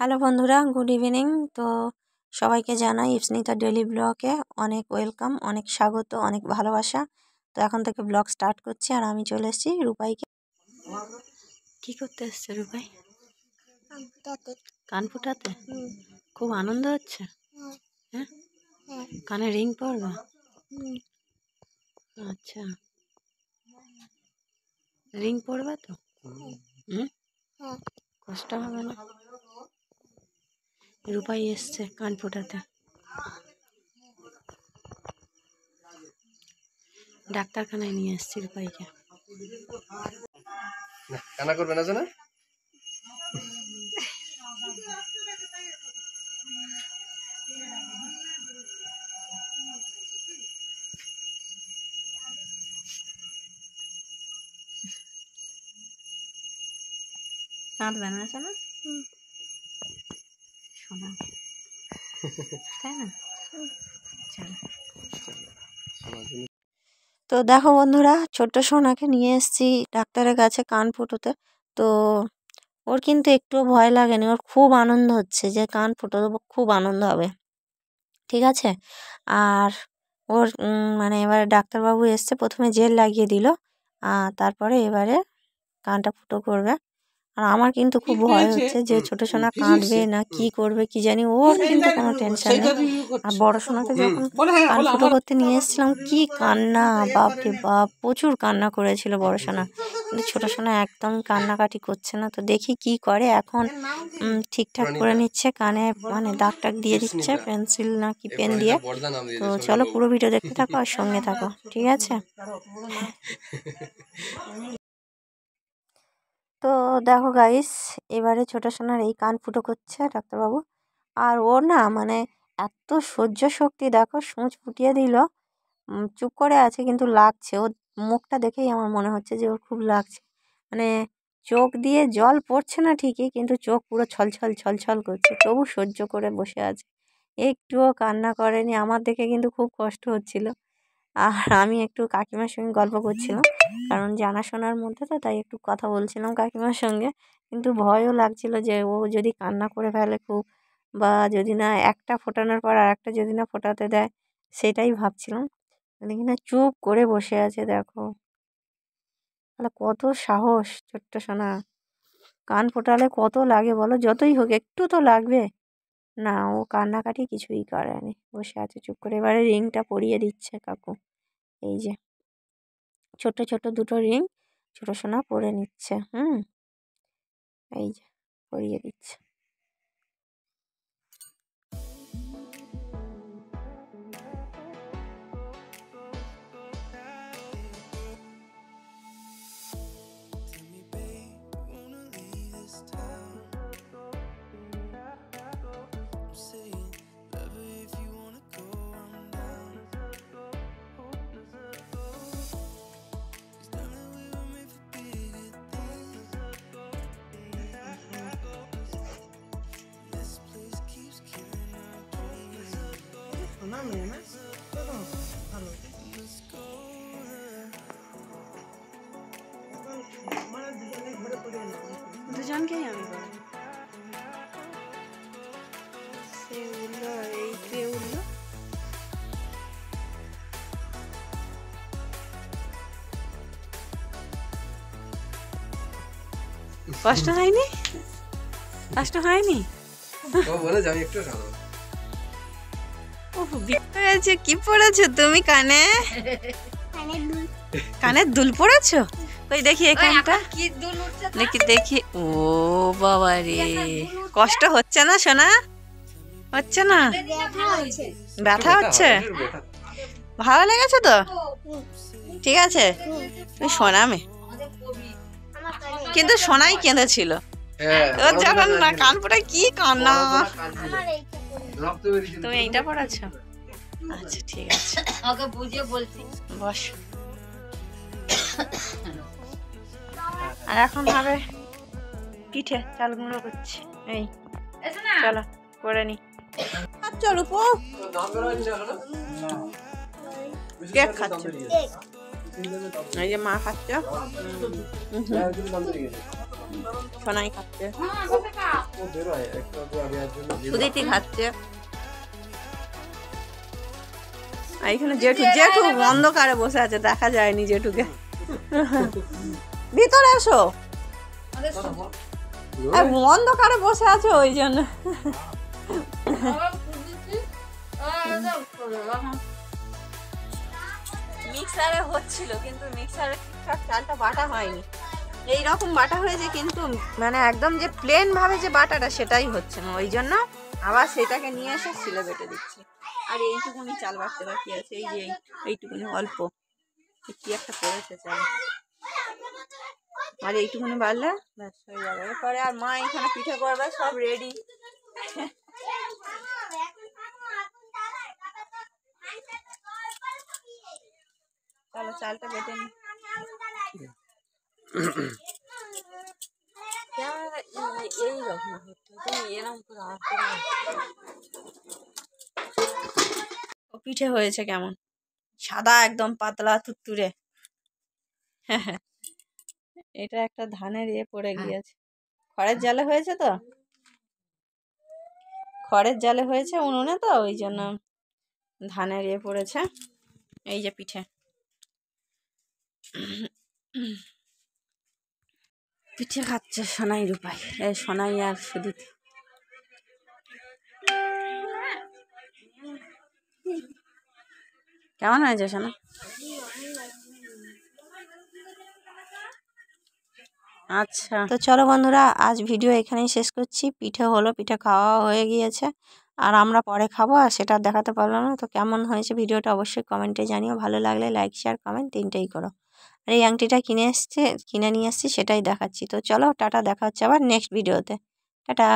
Hello বন্ধুরা, good evening. তো সবাইকে জানাই ইপসনিতা ডেলি ব্লগে অনেক ওয়েলকাম, অনেক স্বাগত, অনেক ভালোবাসা। তো এখন থেকে ব্লগ স্টার্ট করছি আর আমি চলে এসেছি রূপাইকে। কি করতে এসছে রূপাই? কান ফুটাতে। খুব আনন্দ হচ্ছে। হ্যাঁ, কানে রিং পরবে? আচ্ছা, রিং পরবে তো? কষ্ট হবে না? রূপাই এসছে কান ফোটাতে। ডাক্তারখানায় নিয়ে এসছি রূপাইকে। কান্না করবে না জানা? কাঁদবে না শোনা? শোনা তাই না? চলো। তো দেখো বন্ধুরা, ছোট্ট সোনাকে নিয়ে এসেছি ডাক্তারের কাছে কান ফুটোতে। তো ওর কিন্তু একটুও ভয় লাগেনি, ওর খুব আনন্দ হচ্ছে যে কান ফুটো দেবো, খুব আনন্দ হবে। ঠিক আছে। আর ওর মানে এবারে ডাক্তারবাবু এসছে, প্রথমে জেল লাগিয়ে দিল, তারপরে এবারে কানটা ফুটো করবে। আর আমার কিন্তু খুব ভয় হচ্ছে যে ছোট সোনা কাঁদবে না কি করবে কি জানি। ওর কিন্তু কোনো টেনশন নেই। আর বড় সোনাকে যখন কান ফুটো করতে নিয়ে এসেছিলাম, কি কান্না, বাপ রে বাপ, প্রচুর কান্না করেছিল বড় সোনা। কিন্তু ছোট সোনা একদম কান্নাকাটি করছে না। তো দেখি কি করে এখন। ঠিকঠাক করে নিচ্ছে কানে, মানে দাগ টাগ দিয়ে দিচ্ছে পেন্সিল না কি পেন দিয়ে। তো চলো পুরো ভিডিও দেখতে থাকো আর সঙ্গে থাকো, ঠিক আছে? তো দেখো গাইস, এবারে ছোট সোনার এই কান ফুটো করছে ডাক্তারবাবু। আর ও না মানে এত সহ্য শক্তি, দেখো সূঁচ ফুটিয়ে দিল, চুপ করে আছে কিন্তু লাগছে। ওর মুখটা দেখেই আমার মনে হচ্ছে যে ওর খুব লাগছে। মানে চোখ দিয়ে জল পড়ছে না ঠিকই, কিন্তু চোখ পুরো ছলছল ছলছল করছে, তবু সহ্য করে বসে আছে, একটুও কান্না করেনি। আমার দেখে কিন্তু খুব কষ্ট হচ্ছিল। আর আমি একটু কাকিমার সঙ্গে গল্প করছিলাম, কারণ জানাশোনার মধ্যে তো, তাই একটু কথা বলছিলাম কাকিমার সঙ্গে। কিন্তু ভয়ও লাগছিল যে ও যদি কান্না করে ফেলে খুব, বা যদি না একটা ফোটানোর পর আর একটা যদি না ফোটাতে দেয়, সেটাই ভাবছিলাম। দেখি না চুপ করে বসে আছে, দেখো তাহলে কত সাহস ছোট্ট সোনা। কান ফোটালে কত লাগে বলো, যতই হোক একটু তো লাগবে না। ও কান্নাকাটি কিছুই করেনি, বসে আছে চুপ করে। এবারে রিংটা পরিয়ে দিচ্ছে কাকু। এই যে ছোট ছোট দুটো রিং ছোট সোনা পরে নিচ্ছে। এই যে পরিয়ে দিচ্ছে। দুজনকেই আমি বলি। সে উঠলো আর এই কে উঠলো? কষ্ট হয়নি? কষ্ট হয়নি? ও বলে যাই একটু খাবো। ওহ, বিয়ে হয়েছে। কি পড়েছো তুমি কানে? কানের দুল পড়েছো? কই দেখি এখানটা, দেখি দেখি। ও বাবা রে, কষ্ট হচ্ছে না সোনা? হচ্ছে না? ব্যথা হচ্ছে? ভালো লেগেছে তো? ঠিক আছে, তুমি শোনামে। কিন্তু সোনাই কেঁদেছিল তোর যখন না কান পড়ে, কি কান্না। তুমি এইটা পড়াচ্ছো? আচ্ছা ঠিক আছে, ওকে বুঝিয়ে বলছি, বস। আর এখন হবে পিঠে, চাল গুঁড়ো করছি। এই চলো করে নি। আচ্ছা রূপো, কেক খাচ্ছে। এই যে মা খাচ্ছে। সোনাই খাচ্ছে, ও বেরোয় একটু আগে আমি আর জন্য সুদিতি খাচ্ছে। আর এখানে জেঠু জেঠু অন্ধকারে বসে আছে, দেখা যায়নি জেঠুকে। ভিতরে এসো, অন্ধকারে বসে আছে ওই জন্য। মিক্সারে হচ্ছিল কিন্তু মিক্সারে ঠিকঠাক চালটা বাটা হয়নি, এইরকম বাটা হয়েছে কিন্তু মানে একদম যে প্লেন ভাবে যে বাটাটা সেটাই হচ্ছে না, ওই জন্য আবার সেটাকে নিয়ে এসে শিলে বেটে দিচ্ছি। আর এইটুকুনি চাল বাটতে বাকি আছে, এই যে এইটুকুনি অল্প কি একটা পড়েছে চাল, আর এইটুকুনি বাড়লে ব্যাস হয়ে যাবে। এরপরে আর মা এখানে পিঠে করবে, সব রেডি। চলো চালটা বেটে নি। এইরকম এরকম পিঠে হয়েছে কেমন, সাদা একদম পাতলা তুত্তুরে। এটা একটা ধানের পড়ে গিয়েছে, খড়ের জালে হয়েছে তো, খড়ের জালে হয়েছে উনুনে তো, ওই জন্য ধানের পড়েছে। এই যে পিঠে, পিঠে খাচ্ছে সোনাই রূপাই, এই সোনাই আর সুদিতি। কেমন হয়েছে সোনা? আচ্ছা, তো চলো বন্ধুরা, আজ ভিডিও এখানেই শেষ করছি। পিঠে হলো, পিঠে খাওয়া হয়ে গিয়েছে, আর আমরা পরে খাবো, আর সেটা দেখাতে পারলাম না। তো কেমন হয়েছে ভিডিওটা অবশ্যই কমেন্টে জানিও, ভালো লাগলে লাইক শেয়ার কমেন্ট তিনটেই করো। আর এই আংটিটা কিনে নিয়ে এসছি, সেটাই দেখাচ্ছি। তো চলো টাটা, দেখা হচ্ছে আবার নেক্সট ভিডিওতে। টাটা।